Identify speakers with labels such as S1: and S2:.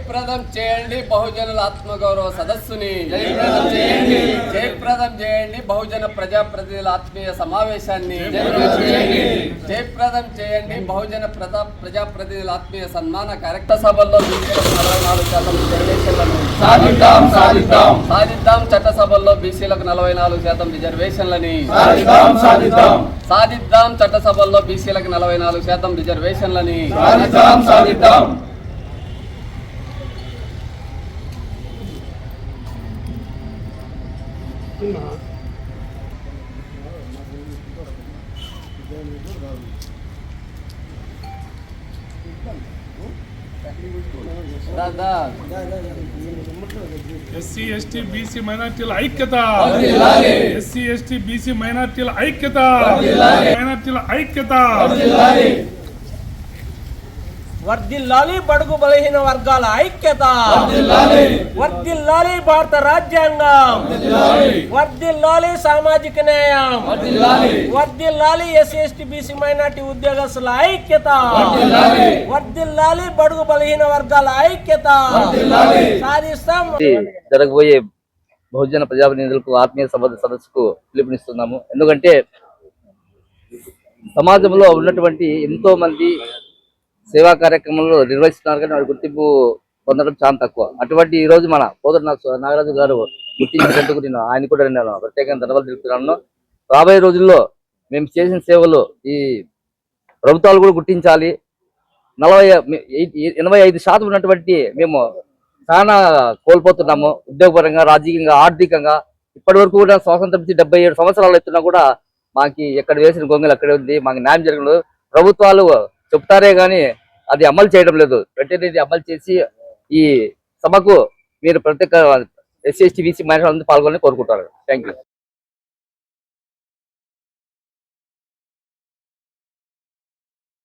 S1: జయప్రదం చేయండి బహుజనుల ఆత్మగౌరవ సదస్సుని, జయప్రదం చేయండి బహుజన ప్రజాప్రతినిధుల ఆత్మీయ సమావేశాన్ని, జయప్రదం చేయండి బహుజన ప్రజాప్రతినిధుల ఆత్మీయ సన్మాన కార్యక్రమ సభల్లో 44% రిజర్వేషన్లను సాధిద్దాం. చట్టసభల్లో బీసీలకు 44% రిజర్వేషన్లని సాధిద్దాం. చట్టసభల్లో బీసీలకు 44% రిజర్వేషన్లని సాధిద్దాం.
S2: ఎస్సీ ఎస్టీ బీసీ మైనార్టీల ఐక్యత, ఎస్సీ ఎస్టీ బీసీ మైనార్టీల ఐక్యత, మైనార్టీల ఐక్యత.
S3: వర్ధిల్లాలి బడుగు బలహీన వర్గాల ఐక్యత, వర్ధిల్లాలి భారత రాజ్యాంగం, వర్ధిల్లాలి సామాజిక న్యాయం, వర్ధిల్లాలి ఎస్సీ ఎస్టీ బీసీ మైనార్టీ ఉద్యోగస్తుల ఐక్యత, వర్ధిల్లాలి బడుగు బలహీన వర్గాల ఐక్యత సాధిస్తాం.
S4: జరగబోయే బహుజన ప్రజాప్రతినిధులకు ఆత్మీయ సదస్సుకు పిలుపునిస్తున్నాము. ఎందుకంటే సమాజంలో ఉన్నటువంటి ఎంతో మంది సేవా కార్యక్రమాలు నిర్వహిస్తున్నారు, కానీ వారి గుర్తింపు పొందడం చాలా తక్కువ. అటువంటి ఈ రోజు మన పోదర్ నాగరాజు గారు గుర్తించినందుకు నేను ఆయన కూడా నేను ప్రత్యేకంగా ధన్యవాదాలు తెలుపుతున్నాను. రాబోయే రోజుల్లో మేము చేసిన సేవలు ఈ ప్రభుత్వాలు కూడా గుర్తించాలి. 85% ఉన్నటువంటి మేము చాలా కోల్పోతున్నాము, ఉద్యోగపరంగా, రాజకీయంగా, ఆర్థికంగా. ఇప్పటి వరకు కూడా స్వాతంత్రం 77 సంవత్సరాలు ఎత్తున్నా కూడా మాకు ఎక్కడ వేసిన గొంగలు అక్కడే ఉంది. మాకు న్యాయం జరగలేదు. ప్రభుత్వాలు చెప్తారే గాని అది అమలు చేయడం లేదు. వెంటనే అమలు చేసి ఈ సభకు మీరు ప్రత్యేక ఎస్సీ ఎస్టీ బీసీ మైనారిటీ పాల్గొని కోరుకుంటారు. Thank you.